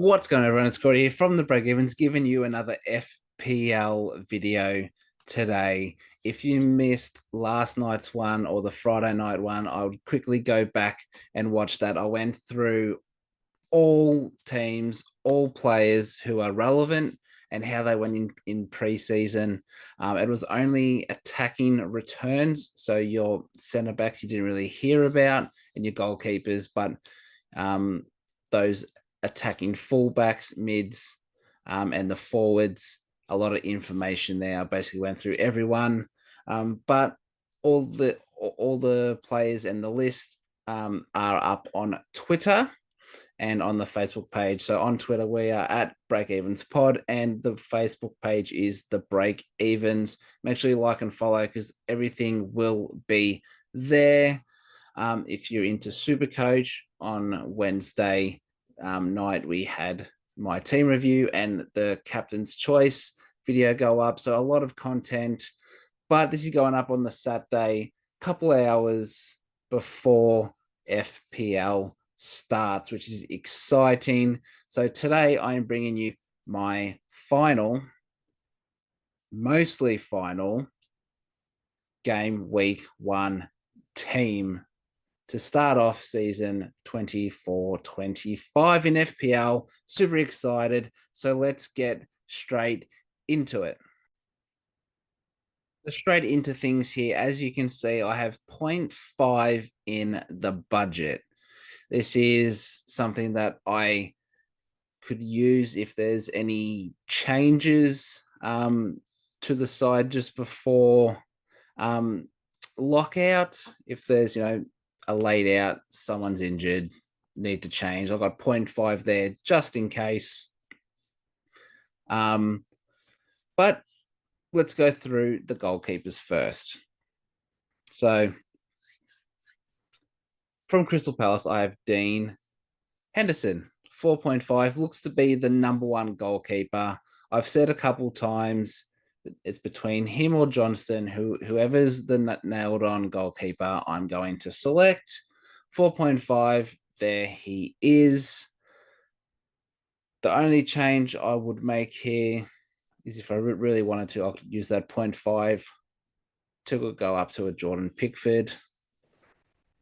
What's going on, everyone? It's Corey here from the BreakEvens, giving you another FPL video today. If you missed last night's one or the Friday night one, I would quickly go back and watch that. I went through all teams, all players who are relevant and how they went in preseason. It was only attacking returns, so your centre backs you didn't really hear about, and your goalkeepers, but those attacking fullbacks, mids, and the forwards, a lot of information there. I basically went through everyone, but all the players and the list are up on Twitter and on the Facebook page. So on Twitter, we are at BreakEvens Pod, and the Facebook page is the BreakEvens. Make sure you like and follow because everything will be there. If you're into Supercoach, on Wednesday night, we had my team review and the captain's choice video go up. So a lot of content, but this is going up on the Saturday, couple of hours before FPL starts, which is exciting. So today I am bringing you my mostly final game week 1 team to start off season 24-25 in FPL. Super excited. So let's get straight into it. Straight into things here. As you can see, I have 0.5 in the budget. This is something that I could use if there's any changes to the side just before lockout. If there's, a laid out, someone's injured, need to change. I've got 0.5 there just in case. But let's go through the goalkeepers first. So from Crystal Palace, I have Dean Henderson, 4.5, looks to be the number one goalkeeper. I've said a couple times it's between him or Johnston. Whoever's the nailed on goalkeeper, I'm going to select. 4.5, there he is. The only change I would make here is if I really wanted to, I could use that 0.5 to go up to a Jordan Pickford.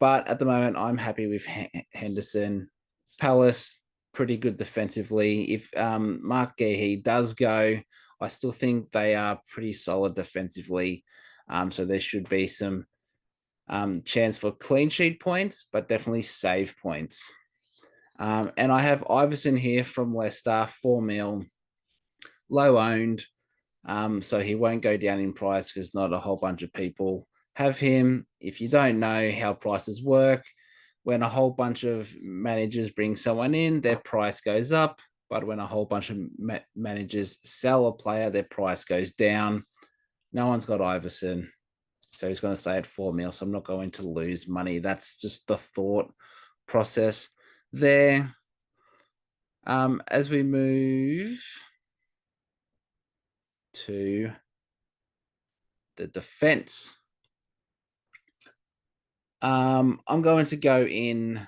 But at the moment, I'm happy with Henderson. Palace, pretty good defensively. If Mark Gehi does go, I still think they are pretty solid defensively. So there should be some chance for clean sheet points, but definitely save points. And I have Iverson here from Leicester, 4 mil, low owned. So he won't go down in price because not a whole bunch of people have him. If you don't know how prices work, when a whole bunch of managers bring someone in, their price goes up. But when a whole bunch of managers sell a player, their price goes down. No one's got Iverson. So he's going to stay at 4 mil. So I'm not going to lose money. That's just the thought process there. As we move to the defense, I'm going to go in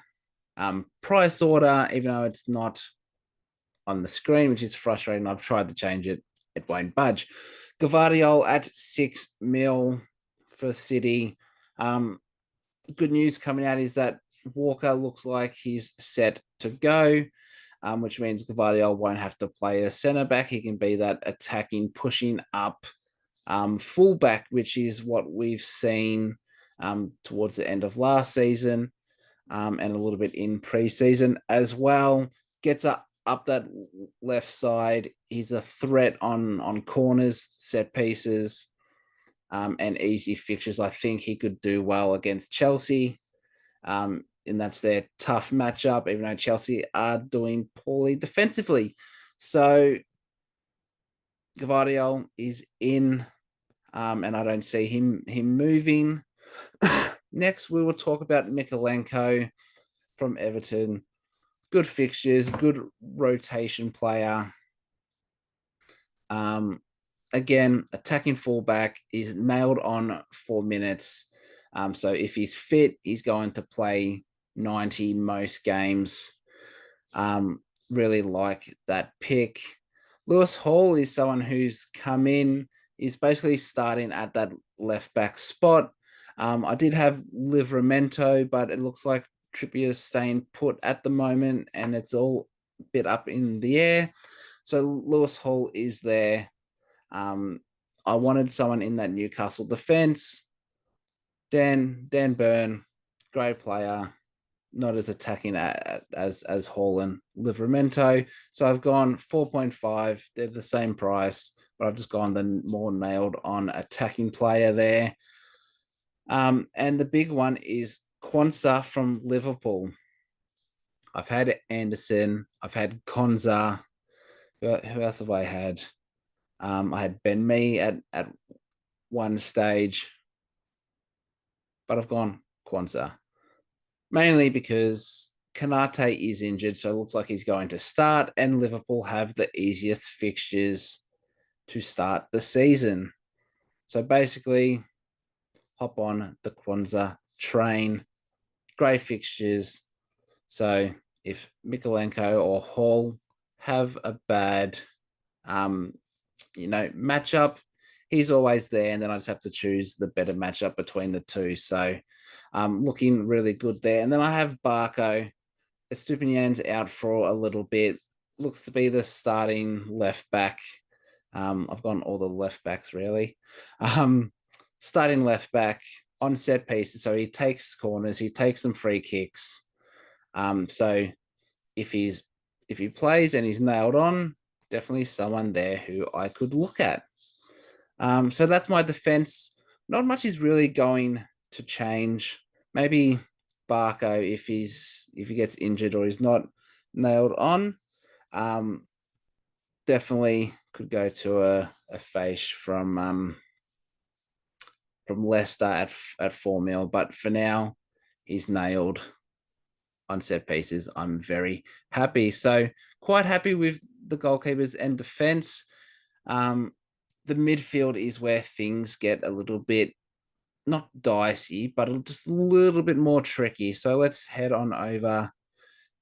price order, even though it's not on the screen, which is frustrating. I've tried to change it. It won't budge. Gavardiol at 6 mil for City. Good news coming out is that Walker looks like he's set to go, which means Gavardiol won't have to play a centre back. He can be that attacking, pushing up fullback, which is what we've seen towards the end of last season and a little bit in preseason as well. Gets up that left side. He's a threat on corners, set pieces, and easy fixtures. I think he could do well against Chelsea. And that's their tough matchup, even though Chelsea are doing poorly defensively. So Gavardiol is in, and I don't see him moving. Next, we will talk about Mikalenko from Everton. Good fixtures, good rotation player. Again, attacking fullback is nailed on 4 minutes. So if he's fit, he's going to play 90 most games. really like that pick. Lewis Hall is someone who's come in, is basically starting at that left back spot. I did have Livramento, but it looks like Trippier's staying put at the moment, and it's all a bit up in the air. So Lewis Hall is there. I wanted someone in that Newcastle defense. Dan Burn, great player, not as attacking as Hall and Livramento. So I've gone 4.5. They're the same price, but I've just gone the more nailed on attacking player there. And the big one is Quansah from Liverpool. I've had Anderson. I've had Konza. Who else have I had? I had Ben Mee at one stage, but I've gone Quansah. Mainly because Kanate is injured, so it looks like he's going to start, and Liverpool have the easiest fixtures to start the season. So basically, hop on the Quansah train. Great fixtures. So if Mikolenko or Hall have a bad, matchup, he's always there, and then I just have to choose the better matchup between the two. So looking really good there. And then I have Barco. Estupinian's out for a little bit. Looks to be the starting left back. I've gone all the left backs really. Starting left back on set pieces. So he takes corners, he takes some free kicks. So if he plays and he's nailed on, definitely someone there who I could look at. So that's my defense. Not much is really going to change. Maybe Barco if he gets injured or he's not nailed on. Definitely could go to a Faish from Leicester at 4 mil, but for now he's nailed on set pieces. I'm very happy. So quite happy with the goalkeepers and defense. The midfield is where things get a little bit not dicey, but just a little bit more tricky. So let's head on over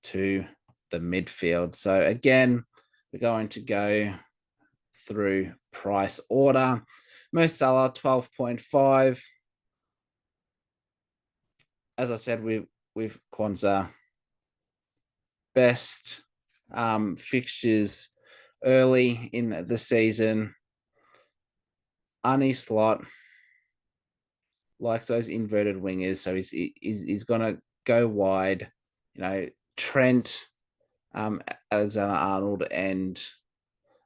to the midfield. So again, we're going to go through price order. Mo Salah 12.5. As I said, with Quansah, best fixtures early in the season. Arnie Slot likes those inverted wingers, so he's gonna go wide. Trent, Alexander Arnold, and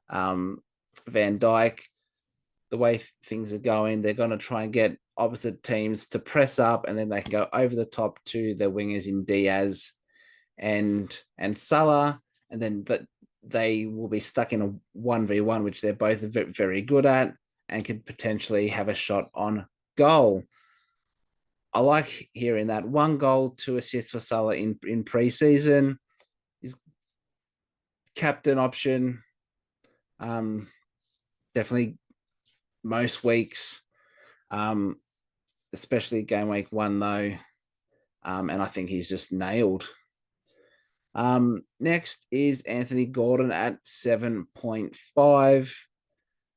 Van Dijk. The way things are going, they're going to try and get opposite teams to press up, and then they can go over the top to their wingers in Diaz and Salah, and then they will be stuck in a 1v1, which they're both very good at and could potentially have a shot on goal. I like hearing that 1 goal, 2 assists for Salah in preseason. His captain option, definitely most weeks, especially game week 1 though. And I think he's just nailed. Next is Anthony Gordon at 7.5.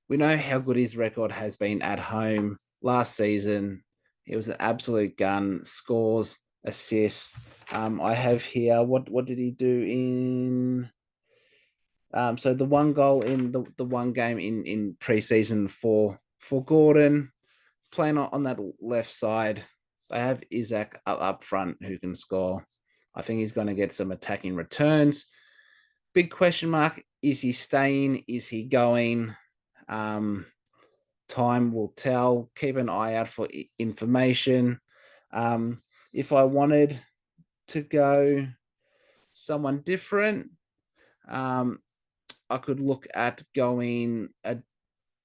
We know how good his record has been at home. Last season, he was an absolute gun. Scores, assists. I have here, what did he do in... so the 1 goal in the 1 game in preseason for Gordon, playing on that left side. They have Isaac up front who can score. I think he's going to get some attacking returns. Big question mark, is he staying? Is he going? Time will tell. Keep an eye out for information. If I wanted to go someone different, I could look at going a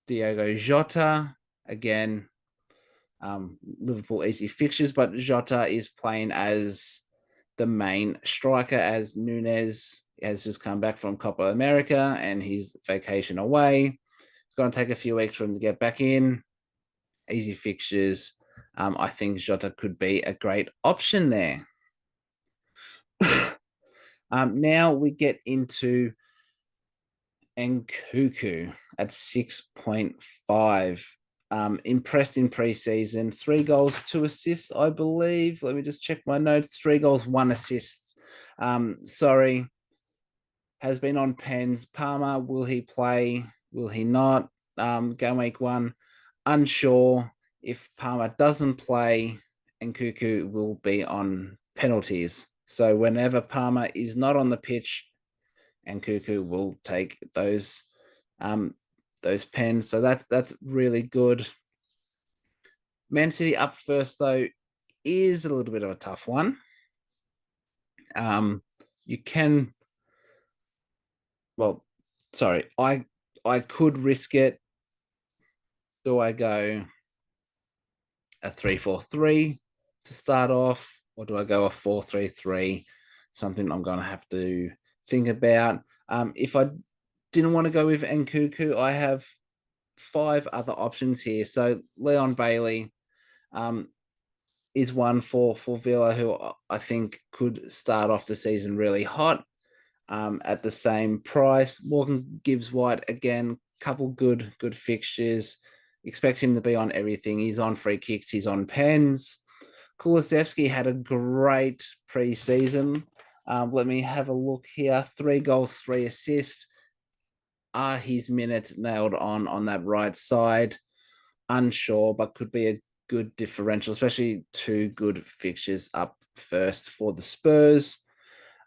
Diogo Jota. Again, Liverpool easy fixtures, but Jota is playing as the main striker, as Nunez has just come back from Copa America and his vacation away. It's going to take a few weeks for him to get back in. Easy fixtures. I think Jota could be a great option there. Now we get into Nkuku at 6.5. Impressed in preseason, 3 goals, 2 assists, I believe. Let me just check my notes. 3 goals, 1 assist. Has been on pens. Palmer, will he play? Will he not? Gameweek 1, unsure. If Palmer doesn't play, Nkuku will be on penalties. So whenever Palmer is not on the pitch, Nkuku will take those pens. So that's really good. Man City up first, though, is a little bit of a tough one. You can, well, sorry, I could risk it. Do I go a 3-4-3 to start off, or do I go a 4-3-3? Something I'm going to have to think about. If I didn't want to go with Nkuku, I have 5 other options here. So Leon Bailey is one for Villa, who I think could start off the season really hot at the same price. Morgan Gibbs-White, again, couple good fixtures. Expect him to be on everything. He's on free kicks. He's on pens. Kulusevski had a great preseason. Let me have a look here. 3 goals, 3 assists. Are his minutes nailed on that right side? Unsure, but could be a good differential, especially 2 good fixtures up first for the Spurs.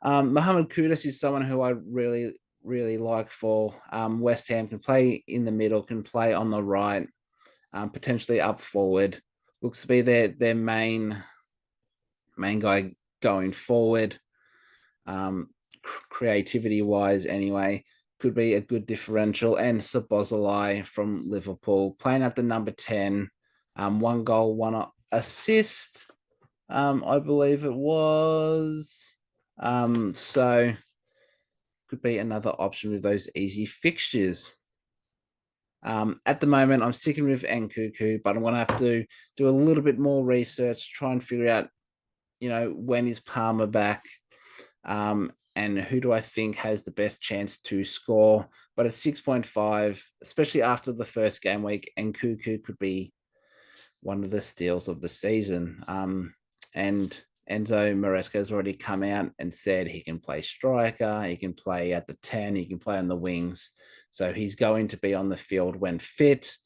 Mohamed Kudus is someone who I really like for West Ham. Can play in the middle, can play on the right, potentially up forward. Looks to be their main guy going forward. Creativity wise, anyway, could be a good differential. And Szoboszlai from Liverpool, playing at the number 10, 1 goal, 1 assist. I believe it was. So could be another option with those easy fixtures. At the moment, I'm sticking with Nkuku, but I'm going to have to do a little bit more research, try and figure out, when is Palmer back, and who do I think has the best chance to score. But at 6.5, especially after the first game week, Nkuku could be one of the steals of the season. And Enzo Maresca has already come out and said he can play striker, he can play at the 10, he can play on the wings. So he's going to be on the field when fit.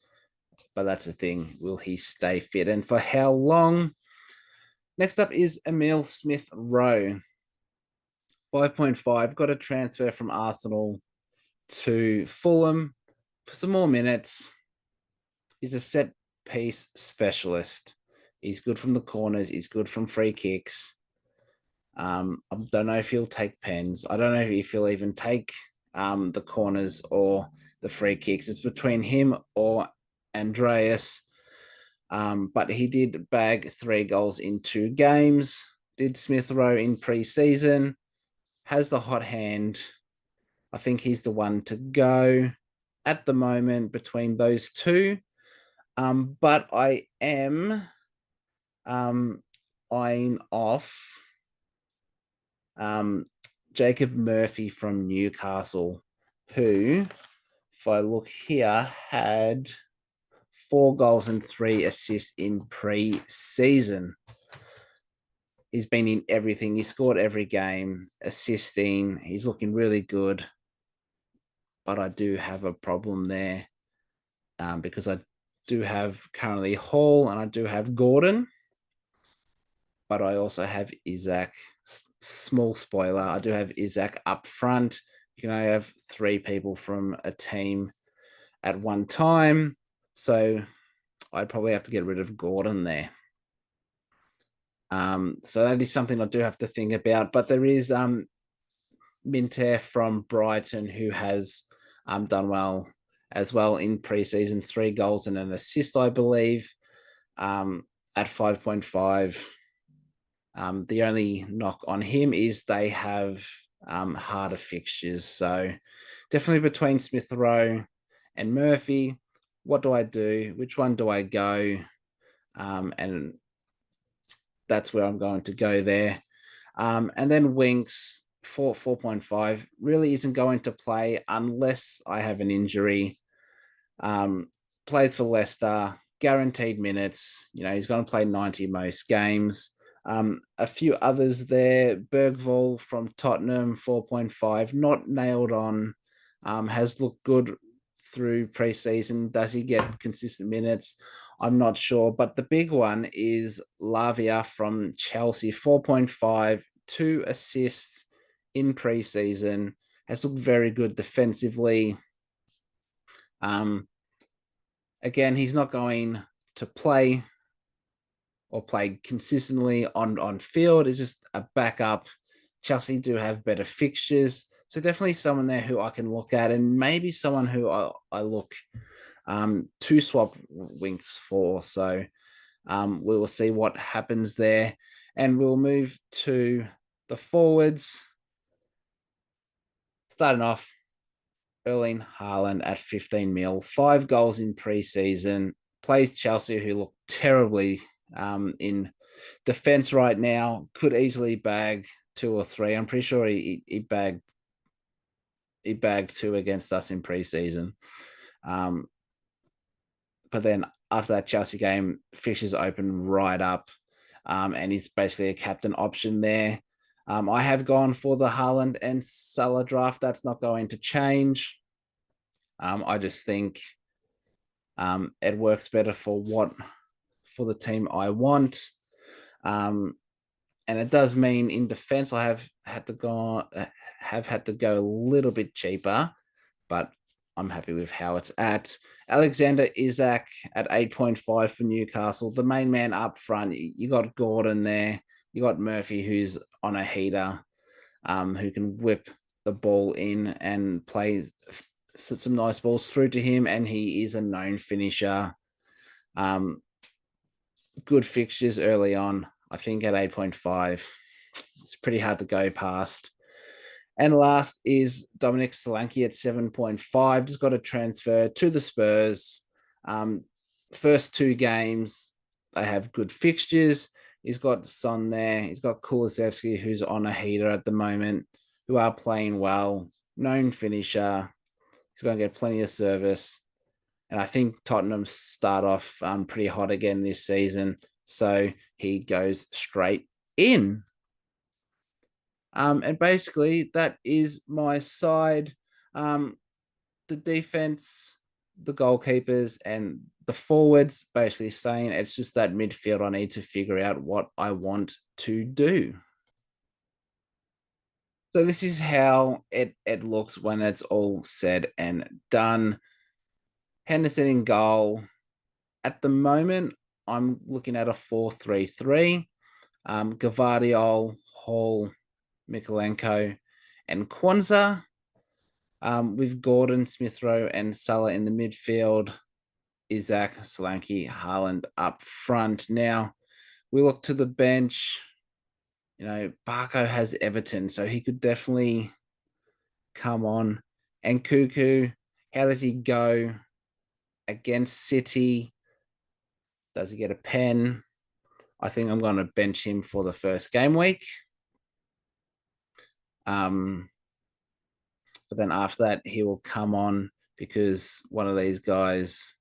But that's the thing, will he stay fit and for how long? Next up is Emil Smith-Rowe. 5.5, got a transfer from Arsenal to Fulham for some more minutes. He's a set piece specialist. He's good from the corners. He's good from free kicks. I don't know if he'll take pens. I don't know if he'll even take the corners or the free kicks. It's between him or Andreas. But he did bag 3 goals in 2 games. Did Smith-Rowe in pre-season. Has the hot hand. I think he's the one to go at the moment between those 2. But I am eyeing off Jacob Murphy from Newcastle, who, if I look here, had 4 goals and 3 assists in pre-season. He's been in everything. He scored every game, assisting. He's looking really good. But I do have a problem there because I do have currently Hall and I do have Gordon. But I also have Isaac. Small spoiler, I do have Isaac up front. You can only have 3 people from a team at one time. So I'd probably have to get rid of Gordon there. So that is something I do have to think about. But there is Minter from Brighton who has done well as well in preseason, 3 goals and an assist, I believe, at 5.5. The only knock on him is they have harder fixtures. So definitely between Smith-Rowe and Murphy, what do I do? Which one do I go? And that's where I'm going to go there. And then Winks, 4.5 really isn't going to play unless I have an injury. Plays for Leicester, guaranteed minutes. He's going to play 90 most games. A few others there. Bergvall from Tottenham, 4.5, not nailed on. Has looked good through preseason. Does he get consistent minutes? I'm not sure. But the big one is Lavia from Chelsea, 4.5, 2 assists in preseason. Has looked very good defensively. Again, he's not going to play consistently on field. It's just a backup. Chelsea do have better fixtures. So definitely someone there who I can look at, and maybe someone who I look to swap winks for. So we will see what happens there. And we'll move to the forwards. Starting off, Erling Haaland at 15 mil, 5 goals in preseason, plays Chelsea, who look terribly in defense right now, could easily bag 2 or 3. I'm pretty sure he bagged 2 against us in preseason. But then after that Chelsea game, fixtures open right up, and he's basically a captain option there. I have gone for the Haaland and Salah draft. That's not going to change. I just think it works better for the team I want. And it does mean in defense I have had to go a little bit cheaper, but I'm happy with how it's at. Alexander Isak at 8.5 for Newcastle. The main man up front. You got Gordon there. You got Murphy, who's on a heater, who can whip the ball in and play some nice balls through to him, and he is a known finisher. Good fixtures early on. I think at 8.5, it's pretty hard to go past. And last is Dominic Solanke at 7.5. Just got a transfer to the Spurs. First 2 games, they have good fixtures. He's got Son there. He's got Kulusevski, who's on a heater at the moment, who are playing well. Known finisher. He's going to get plenty of service. And I think Tottenham start off pretty hot again this season. So he goes straight in. And basically, that is my side. The defense, the goalkeepers, and the forwards basically saying it's just that midfield I need to figure out what I want to do. So this is how it looks when it's all said and done. Henderson in goal. At the moment, I'm looking at a 4-3-3. Gvardiol, Hall, Mikolenko, and Kwanzaa. With Gordon, Smith Rowe, and Salah in the midfield. Isak, Solanke, Haaland up front. Now, we look to the bench. Barco has Everton, so he could definitely come on. And Cuckoo, how does he go against City? Does he get a pen? I think I'm going to bench him for the first game week. But then after that, he will come on because one of these guys,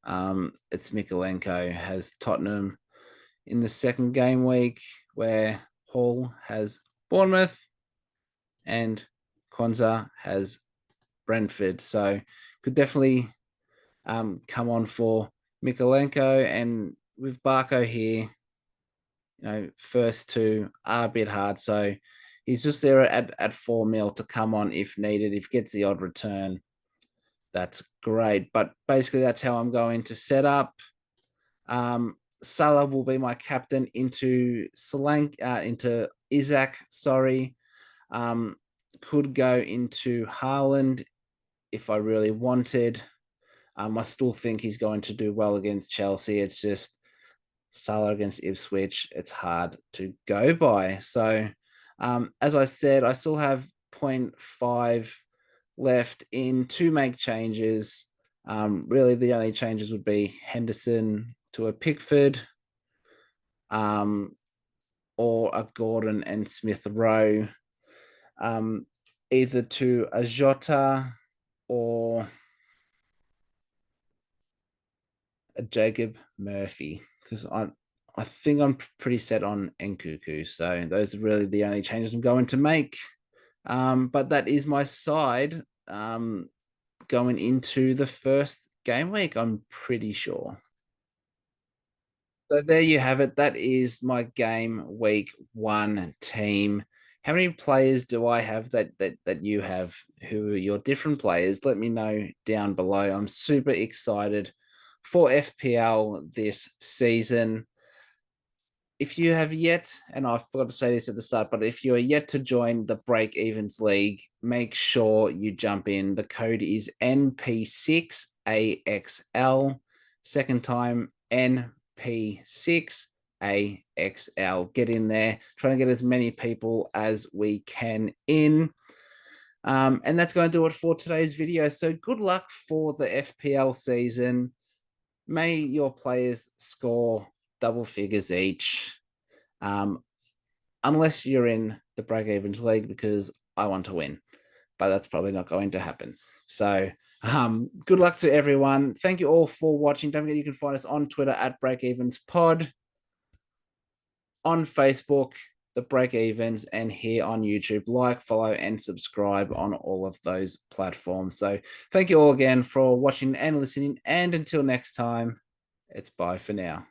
it's Mikolenko, has Tottenham in the second game week, where Hall has Bournemouth and Kwanzaa has Brentford. So could definitely come on for Mikolenko. And with Barco here, first 2 are a bit hard. So he's just there at 4 mil to come on if needed. If he gets the odd return, that's great. But basically, that's how I'm going to set up. Salah will be my captain into Isak. Sorry, could go into Haaland if I really wanted. I still think he's going to do well against Chelsea. It's just Salah against Ipswich. It's hard to go by. So, as I said, I still have 0.5 left in to make changes. Really, the only changes would be Henderson to a Pickford, or a Gordon and Smith Rowe. either to a Jota or a Jacob Murphy, because I think I'm pretty set on Nkuku. So those are really the only changes I'm going to make. But that is my side going into the first game week, I'm pretty sure. So there you have it. That is my game week one team. How many players do I have that you have? Who are your different players? Let me know down below. I'm super excited for FPL this season. If you have yet, and I forgot to say this at the start, but if you are yet to join the Break Evens League, make sure you jump in. The code is NP6AXL. Second time, NP6AXL. Get in there. Try and get as many people as we can in. And that's going to do it for today's video. So good luck for the FPL season. May your players score double figures each. Unless you're in the BreakEvens League, because I want to win, but that's probably not going to happen. So good luck to everyone. Thank you all for watching. Don't forget you can find us on Twitter at BreakEvensPod, on Facebook, the BreakEvens, and here on YouTube. Like, follow, and subscribe on all of those platforms. So thank you all again for watching and listening. And until next time, it's bye for now.